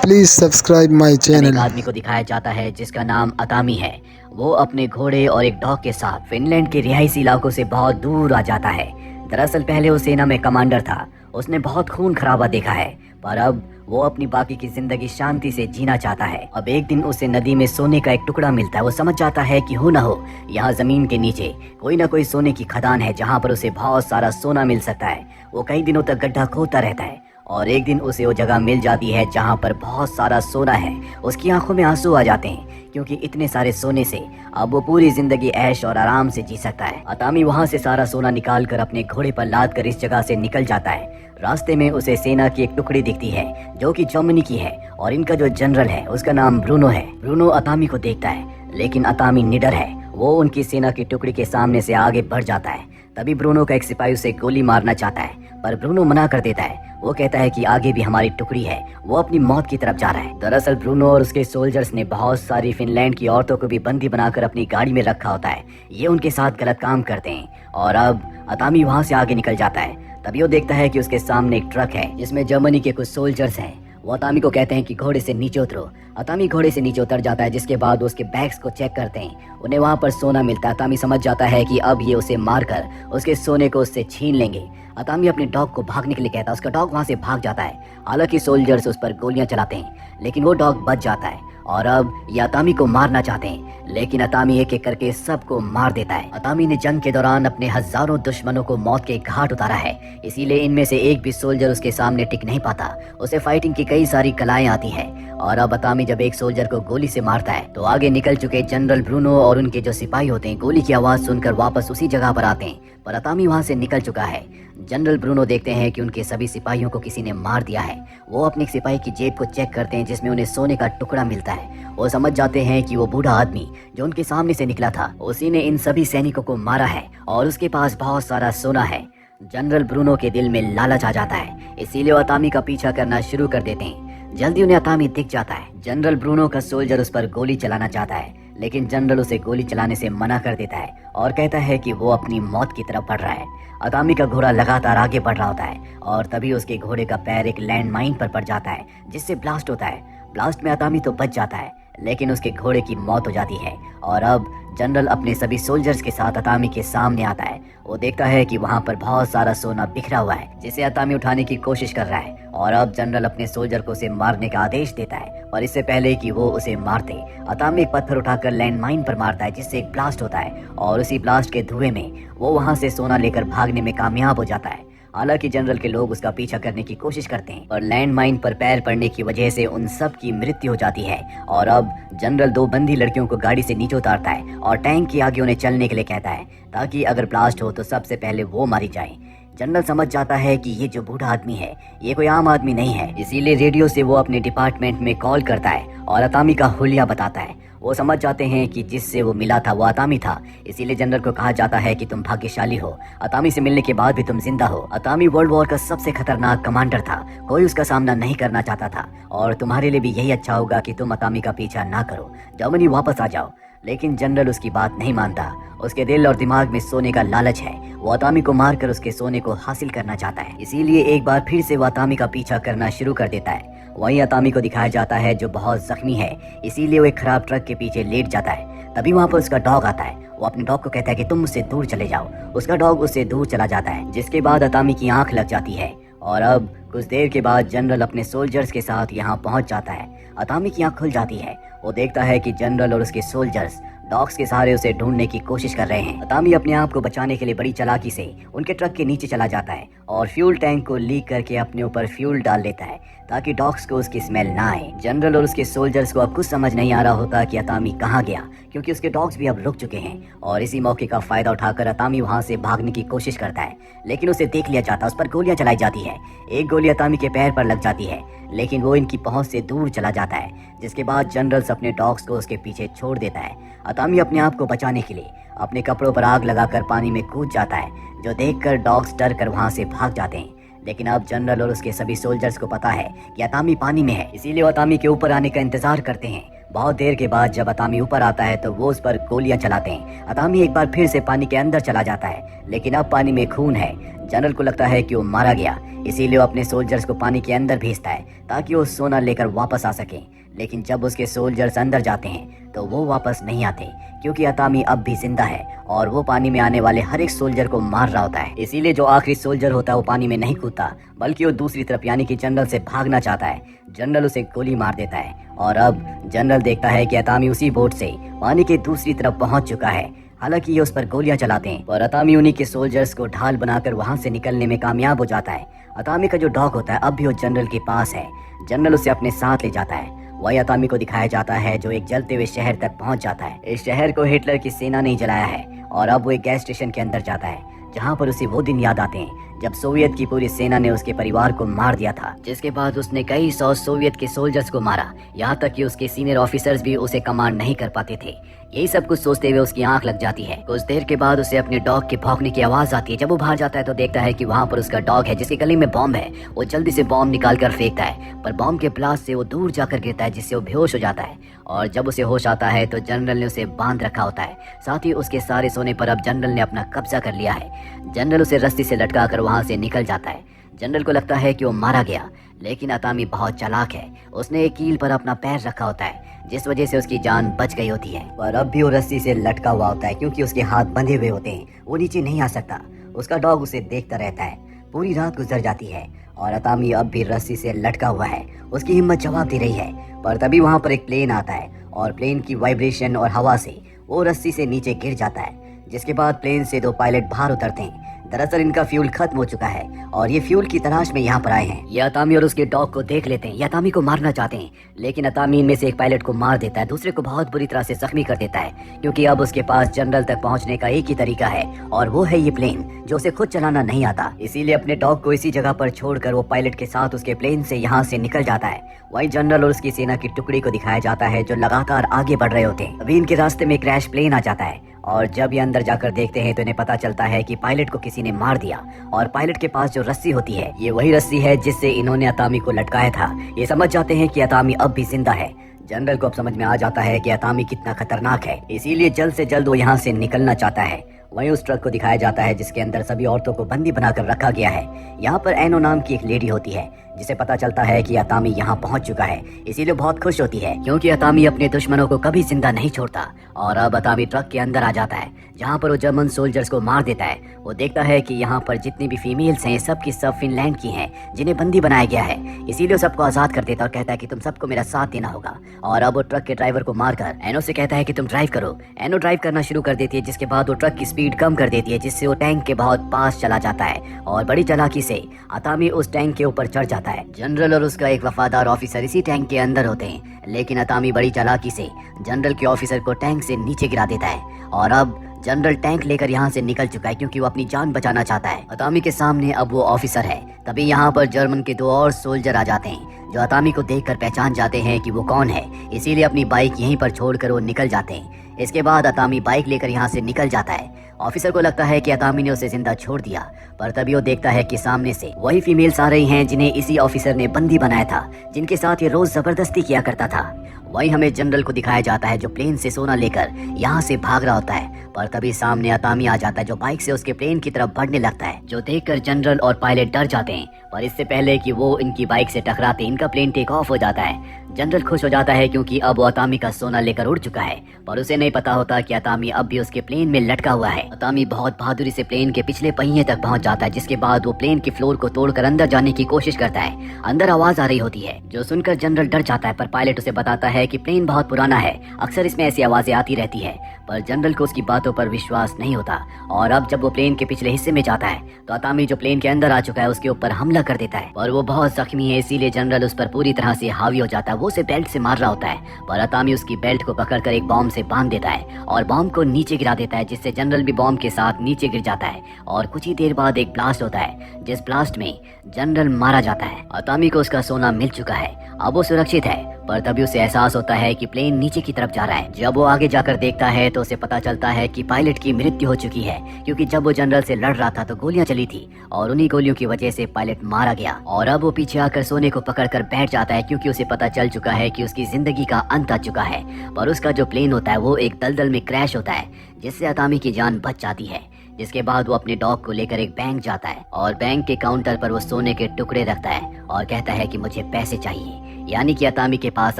Please subscribe my एक channel. आदमी को दिखाया जाता है जिसका नाम अतामी है। वो अपने घोड़े और एक डॉग के साथ फिनलैंड के रिहायशी इलाकों से बहुत दूर आ जाता है। दरअसल पहले वो सेना में कमांडर था। उसने बहुत खून खराबा देखा है, पर अब वो अपनी बाकी की जिंदगी शांति से जीना चाहता है। अब एक दिन उसे नदी में सोने का एक टुकड़ा मिलता है। वो समझ जाता है कि हो ना हो यहाँ जमीन के नीचे कोई ना कोई सोने की खदान है जहाँ पर उसे बहुत सारा सोना मिल सकता है। वो कई दिनों तक गड्ढा खोदता रहता है और एक दिन उसे वो जगह मिल जाती है जहाँ पर बहुत सारा सोना है। उसकी आंखों में आंसू आ जाते हैं क्योंकि इतने सारे सोने से अब वो पूरी जिंदगी ऐश और आराम से जी सकता है। अतामी वहाँ से सारा सोना निकाल कर अपने घोड़े पर लाद कर इस जगह से निकल जाता है। रास्ते में उसे सेना की एक टुकड़ी दिखती है जो कि जर्मनी की है और इनका जो जनरल है उसका नाम ब्रूनो है। ब्रूनो अतामी को देखता है, लेकिन अतामी निडर है। वो उनकी सेना की टुकड़ी के सामने से आगे बढ़ जाता है। तभी ब्रूनो का एक सिपाही उसे गोली मारना चाहता है, पर ब्रूनो मना कर देता है। वो कहता है कि आगे भी हमारी टुकड़ी है, वो अपनी मौत की तरफ जा रहा है। दरअसल ब्रूनो और उसके सोल्जर्स ने बहुत सारी फिनलैंड की औरतों को भी बंदी बनाकर अपनी गाड़ी में रखा होता है। ये उनके साथ गलत काम करते हैं और अब अतामी वहाँ से आगे निकल जाता है। तभी वो देखता है कि उसके सामने एक ट्रक है जिसमें जर्मनी के कुछ सोल्जर्स हैं। वो अतामी को कहते हैं कि घोड़े से नीचे उतरो। अतामी घोड़े से नीचे उतर जाता है, जिसके बाद वो उसके बैग्स को चेक करते हैं। उन्हें वहाँ पर सोना मिलता है। अतामी समझ जाता है कि अब ये उसे मारकर उसके सोने को उससे छीन लेंगे। अतामी अपने डॉग को भागने के लिए कहता है। उसका डॉग वहाँ से भाग जाता है। हालांकि सोल्जर्स उस पर गोलियां चलाते हैं, लेकिन वो डॉग बच जाता है और अब ये अतामी को मारना चाहते हैं, लेकिन अतामी एक एक करके सबको मार देता है। अतामी ने जंग के दौरान अपने हजारों दुश्मनों को मौत के घाट उतारा है, इसीलिए इनमें से एक भी सोल्जर उसके सामने टिक नहीं पाता। उसे फाइटिंग की कई सारी कलाएं आती हैं और अब अतामी जब एक सोल्जर को गोली से मारता है तो आगे निकल चुके जनरल ब्रूनो और उनके जो सिपाही होते हैं गोली की आवाज सुनकर वापस उसी जगह पर आते हैं, पर अतामी वहाँ से निकल चुका है। जनरल ब्रूनो देखते हैं कि उनके सभी सिपाहियों को किसी ने मार दिया है। वो अपने सिपाही की जेब को चेक करते हैं जिसमें उन्हें सोने का टुकड़ा मिलता है। वो समझ जाते हैं कि वो बूढ़ा आदमी जो उनके सामने से निकला था उसी ने इन सभी सैनिकों को मारा है और उसके पास बहुत सारा सोना है। जनरल ब्रूनो के दिल में लालच आ जाता है, इसीलिए वो अतामी का पीछा करना शुरू कर देते हैं। जल्दी उन्हें अतामी दिख जाता है। जनरल ब्रूनो का सोल्जर उस पर गोली चलाना चाहता है, लेकिन जनरल उसे गोली चलाने से मना कर देता है और कहता है कि वो अपनी मौत की तरफ बढ़ रहा है। अतामी का घोड़ा लगातार आगे बढ़ रहा होता है और तभी उसके घोड़े का पैर एक लैंड माइन पर पड़ जाता है जिससे ब्लास्ट होता है। ब्लास्ट में अतामी तो बच जाता है, लेकिन उसके घोड़े की मौत हो जाती है और अब जनरल अपने सभी सोल्जर्स के साथ अतामी के सामने आता है। वो देखता है कि वहाँ पर बहुत सारा सोना बिखरा हुआ है जिसे अतामी उठाने की कोशिश कर रहा है और अब जनरल अपने सोल्जर को उसे मारने का आदेश देता है। और इससे पहले कि वो उसे मारते, अतामी एक पत्थर उठाकर लैंड माइन पर मारता है जिससे एक ब्लास्ट होता है और उसी ब्लास्ट के धुएं में वो वहाँ से सोना लेकर भागने में कामयाब हो जाता है। हालांकि जनरल के लोग उसका पीछा करने की कोशिश करते हैं और लैंड माइन पर पैर पड़ने की वजह से उन सब की मृत्यु हो जाती है। और अब जनरल दो बंदी लड़कियों को गाड़ी से नीचे उतारता है और टैंक के आगे उन्हें चलने के लिए कहता है ताकि अगर ब्लास्ट हो तो सबसे पहले वो मारी जाए। जनरल समझ जाता है कि ये जो बूढ़ा आदमी है ये कोई आम आदमी नहीं है, इसीलिए रेडियो से वो अपने डिपार्टमेंट में कॉल करता है और अतामी का हुलिया बताता है। वो समझ जाते हैं कि जिससे वो मिला था वो अतामी था, इसीलिए जनरल को कहा जाता है कि तुम भाग्यशाली हो, अतामी से मिलने के बाद भी तुम जिंदा हो। अतामी वर्ल्ड वॉर का सबसे खतरनाक कमांडर था, कोई उसका सामना नहीं करना चाहता था और तुम्हारे लिए भी यही अच्छा होगा कि तुम अतामी का पीछा ना करो, जर्मनी वापस आ जाओ। लेकिन जनरल उसकी बात नहीं मानता। उसके दिल और दिमाग में सोने का लालच है। वो अतामी को मारकर उसके सोने को हासिल करना चाहता है, इसीलिए एक बार फिर से वो अतामी का पीछा करना शुरू कर देता है। वहीं अतामी को दिखाया जाता है जो बहुत जख्मी है, इसीलिए वो एक खराब ट्रक के पीछे लेट जाता है। तभी वहाँ पर उसका डॉग आता है। वो अपने डॉग को कहता है कि तुम मुझसे दूर चले जाओ। उसका डॉग उससे दूर चला जाता है, जिसके बाद अतामी की आंख लग जाती है और अब कुछ देर के बाद जनरल अपने सोल्जर्स के साथ यहाँ पहुँच जाता है। अतामी की आंख खुल जाती है। वो देखता है कि जनरल और उसके सोल्जर्स डॉग्स के सहारे उसे ढूंढने की कोशिश कर रहे हैं। अतामी अपने आप को बचाने के लिए बड़ी चालाकी से उनके ट्रक के नीचे चला जाता है और फ्यूल टैंक को लीक करके अपने ऊपर फ्यूल डाल लेता है ताकि डॉग्स को उसकी स्मेल ना आए। जनरल और उसके सोल्जर्स को अब कुछ समझ नहीं आ रहा होता कि अतामी कहाँ गया, क्योंकि उसके डॉग्स भी अब रुक चुके हैं और इसी मौके का फायदा उठाकर अतामी वहाँ से भागने की कोशिश करता है, लेकिन उसे देख लिया जाता। उस पर गोलियां चलाई जाती है। एक गोली अतामी के पैर पर लग जाती है, लेकिन वो इनकी पहुंच से दूर चला जाता है, जिसके बाद जनरल अपने डॉग्स को उसके पीछे छोड़ देता है। अतामी अपने आप को बचाने के लिए अपने कपड़ों पर आग लगाकर पानी में कूद जाता है, जो देखकर डॉग्स डर कर वहाँ से भाग जाते हैं। लेकिन अब जनरल और उसके सभी सोल्जर्स को पता है कि अतामी पानी में है, इसीलिए वो अतामी के ऊपर आने का इंतजार करते हैं, बहुत देर के बाद जब अतामी ऊपर आता है तो वो उस पर गोलियां चलाते हैं। अतामी एक बार फिर से पानी के अंदर चला जाता है, लेकिन अब पानी में खून है। जनरल को लगता है कि वो मारा गया, इसीलिए वो अपने सोल्जर्स को पानी के अंदर भेजता है ताकि वो सोना लेकर वापस आ सके। लेकिन जब उसके सोल्जर्स अंदर जाते हैं तो वो वापस नहीं आते, क्योंकि अतामी अब भी जिंदा है और वो पानी में आने वाले हर एक सोल्जर को मार रहा होता है। इसीलिए जो आखिरी सोल्जर होता है वो पानी में नहीं कूदता, बल्कि वो दूसरी तरफ यानी कि जनरल से भागना चाहता है। जनरल उसे गोली मार देता है और अब जनरल देखता है कि अतामी उसी बोट से पानी के दूसरी तरफ पहुंच चुका है। हालांकि ये उस पर गोलियां चलाते हैं और अतामी उन्हीं के सोल्जर्स को ढाल बनाकर वहां से निकलने में कामयाब हो जाता है। अतामी का जो डॉग होता है अब भी वो जनरल के पास है। जनरल उसे अपने साथ ले जाता है। वही अतामी को दिखाया जाता है जो एक जलते हुए शहर तक पहुंच जाता है। इस शहर को हिटलर की सेना ने जलाया है और अब वो एक गैस स्टेशन के अंदर जाता है, जहां पर उसे वो दिन याद आते हैं जब सोवियत की पूरी सेना ने उसके परिवार को मार दिया था, जिसके बाद उसने कई 100 सोवियत के सोल्जर्स को मारा। यहाँ तक कि उसके सीनियर ऑफिसर्स भी उसे कमांड नहीं कर पाते थे। यही सब कुछ सोचते हुए उसकी आंख लग जाती है। कुछ देर के बाद उसे अपने डॉग के भौंकने की आवाज आती है। जब वो बाहर जाता है तो देखता है कि वहाँ पर उसका डॉग है जिसके गले में बॉम्ब है। वो जल्दी से बॉम्ब निकाल कर फेंकता है, पर बॉम्ब के ब्लास्ट से वो दूर जाकर गिरता है, जिससे वो बेहोश हो जाता है। और जब उसे होश आता है तो जनरल ने उसे बांध रखा होता है। साथ ही उसके सारे सोने पर अब जनरल ने अपना कब्जा कर लिया है। जनरल उसे रस्सी से लटका कर वहाँ से निकल जाता है। जनरल को लगता है कि वो मारा गया, लेकिन अतामी बहुत चालाक है। उसने एक कील पर अपना पैर रखा होता है, जिस वजह से उसकी जान बच गई होती है। पर अब भी वो रस्सी से लटका हुआ होता है, क्योंकि उसके हाथ बंधे हुए होते हैं। वो नीचे नहीं आ सकता। उसका डॉग उसे देखता रहता है। पूरी रात गुजर जाती है और अतामी अब भी रस्सी से लटका हुआ है। उसकी हिम्मत जवाब दे रही है, पर तभी वहाँ पर एक प्लेन आता है और प्लेन की वाइब्रेशन और हवा से वो रस्सी से नीचे गिर जाता है, जिसके बाद प्लेन से 2 पायलट बाहर उतरते हैं। दरअसल इनका फ्यूल खत्म हो चुका है और ये फ्यूल की तलाश में यहाँ पर आए हैं। ये अतामी और उसके डॉग को देख लेते हैं। ये अतामी को मारना चाहते हैं, लेकिन अतामी इनमें से एक पायलट को मार देता है, दूसरे को बहुत बुरी तरह से जख्मी कर देता है, क्योंकि अब उसके पास जनरल तक पहुँचने का एक ही तरीका है और वो है ये प्लेन, जो उसे खुद चलाना नहीं आता। इसीलिए अपने डॉग को इसी जगह पर छोड़कर वो पायलट के साथ उसके प्लेन से यहाँ से निकल जाता है। वही जनरल और उसकी सेना की टुकड़ी को दिखाया जाता है जो लगातार आगे बढ़ रहे होते हैं। अभी इनके रास्ते में क्रैश प्लेन आ जाता है और जब ये अंदर जाकर देखते हैं तो इन्हें पता चलता है कि पायलट को किसी ने मार दिया और पायलट के पास जो रस्सी होती है ये वही रस्सी है जिससे इन्होंने अतामी को लटकाया था। ये समझ जाते हैं कि अतामी अब भी जिंदा है। जनरल को अब समझ में आ जाता है कि अतामी कितना खतरनाक है, इसीलिए जल्द से जल्द वो यहाँ से निकलना चाहता है। वहीं उस ट्रक को दिखाया जाता है जिसके अंदर सभी औरतों को बंदी बनाकर रखा गया है। यहाँ पर एनो नाम की एक लेडी होती है, जिसे पता चलता है कि अतामी यहाँ पहुँच चुका है, इसीलिए बहुत खुश होती है, क्योंकि अतामी अपने दुश्मनों को कभी जिंदा नहीं छोड़ता। और अब अतामी ट्रक के अंदर आ जाता है, जहाँ पर वो जर्मन सोल्जर्स को मार देता है। वो देखता है कि यहाँ पर जितनी भी फीमेल्स हैं सब की सब फिनलैंड की हैं, जिन्हें बंदी बनाया गया है, इसीलिए वो सबको आजाद कर देता है और कहता है कि तुम सबको मेरा साथ देना होगा। और अब वो ट्रक के ड्राइवर को मारकर एनो से कहता है कि तुम ड्राइव करो। एनो ड्राइव करना शुरू कर देती है, जिसके बाद वो ट्रक की स्पीड कम कर देती है, जिससे वो टैंक के बहुत पास चला जाता है और बड़ी चालाकी से अतामी उस टैंक के ऊपर चढ़ जाता है। जनरल और उसका एक वफादार ऑफिसर इसी टैंक के अंदर होते हैं, लेकिन अतामी बड़ी चालाकी से जनरल के ऑफिसर को टैंक से नीचे गिरा देता है। और अब जनरल टैंक लेकर यहाँ से निकल चुका है, क्योंकि वो अपनी जान बचाना चाहता है। अतामी के सामने अब वो ऑफिसर है। तभी यहाँ पर जर्मन के 2 और सोल्जर आ जाते हैं, जो अतामी को देखकर पहचान जाते हैं कि वो कौन है, इसीलिए अपनी बाइक यहीं पर छोड़कर वो निकल जाते हैं। इसके बाद अतामी बाइक लेकर यहाँ से निकल जाता है। ऑफिसर को लगता है कि अतामी ने उसे जिंदा छोड़ दिया, पर तभी वो देखता है कि सामने से वही फीमेल्स आ रही हैं जिन्हें इसी ऑफिसर ने बंदी बनाया था, जिनके साथ ये रोज जबरदस्ती किया करता था। वही हमें जनरल को दिखाया जाता है जो प्लेन से सोना लेकर यहाँ से भाग रहा होता है, पर तभी सामने अतामी आ जाता है जो बाइक से उसके प्लेन की तरफ बढ़ने लगता है, जो देखकर जनरल और पायलट डर जाते हैं। पर इससे पहले कि वो इनकी बाइक से टकराते इनका प्लेन टेक ऑफ हो जाता है। जनरल खुश हो जाता है क्योंकि अब वो अतामी का सोना लेकर उड़ चुका है, पर उसे नहीं पता होता कि अतामी अब भी उसके प्लेन में लटका हुआ है। अतामी बहुत बहादुरी से प्लेन के पिछले पहिए तक पहुंच जाता है, जिसके बाद वो प्लेन के फ्लोर को तोड़कर अंदर जाने की कोशिश करता है। अंदर आवाज आ रही होती है, जो सुनकर जनरल डर जाता है, पर पायलट उसे बताता है कि प्लेन बहुत पुराना है, अक्सर इसमें ऐसी आवाजें आती रहती है। पर जनरल को उसकी बातों पर विश्वास नहीं होता और अब जब वो प्लेन के पिछले हिस्से में जाता है तो अतामी जो प्लेन के अंदर आ चुका है उसके ऊपर हमला कर देता है, पर वो बहुत जख्मी है, इसीलिए जनरल उस पर पूरी तरह से हावी हो जाता है। वो उसे बेल्ट से मार रहा होता है, पर अतामी उसकी बेल्ट को पकड़कर एक बॉम्ब से बांध देता है और बॉम्ब को नीचे गिरा देता है, जिससे जनरल भी बॉम्ब के साथ नीचे गिर जाता है। और कुछ ही देर बाद एक ब्लास्ट होता है, जिस ब्लास्ट में जनरल मारा जाता है। अतामी को उसका सोना मिल चुका है, अब वो सुरक्षित है। पर तभी उसे एहसास होता है कि प्लेन नीचे की तरफ जा रहा है। जब वो आगे जाकर देखता है तो उसे पता चलता है कि पायलट की मृत्यु हो चुकी है, क्योंकि जब वो जनरल से लड़ रहा था तो गोलियां चली थी और उन्हीं गोलियों की वजह से पायलट मारा गया। और अब वो पीछे आकर सोने को पकड़कर बैठ जाता है, क्योंकि उसे पता चल चुका है कि उसकी जिंदगी का अंत आ चुका है। पर उसका जो प्लेन होता है वो एक दलदल में क्रैश होता है, जिससे अतामी की जान बच जाती है। जिसके बाद वो अपने डॉग को लेकर एक बैंक जाता है और बैंक के काउंटर पर वो सोने के टुकड़े रखता है और कहता है कि मुझे पैसे चाहिए। यानी कि अतामी के पास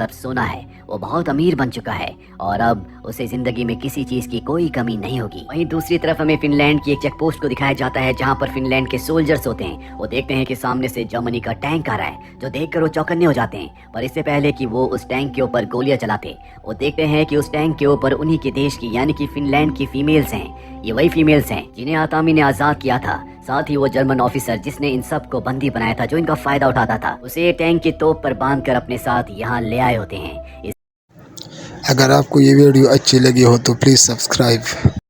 अब सोना है, वो बहुत अमीर बन चुका है और अब उसे जिंदगी में किसी चीज की कोई कमी नहीं होगी। वहीं दूसरी तरफ हमें फिनलैंड की एक चेक पोस्ट को दिखाया जाता है, जहां पर फिनलैंड के सोल्जर्स होते हैं। वो देखते हैं कि सामने से जर्मनी का टैंक आ रहा है, जो देखकर वो चौकन्ने हो जाते हैं। पर इससे पहले कि वो उस टैंक के ऊपर गोलियां चलाते, वो देखते हैं कि उस टैंक के ऊपर उन्हीं के देश की यानी कि फिनलैंड की फीमेल्स हैं। ये वही फीमेल्स हैं जिन्हें अतामी ने आजाद किया था। साथ ही वो जर्मन ऑफिसर जिसने इन सब को बंदी बनाया था, जो इनका फायदा उठाता था, उसे टैंक की तोप पर बांधकर अपने साथ यहाँ ले आए होते हैं। अगर आपको ये वीडियो अच्छी लगी हो तो प्लीज़ सब्सक्राइब।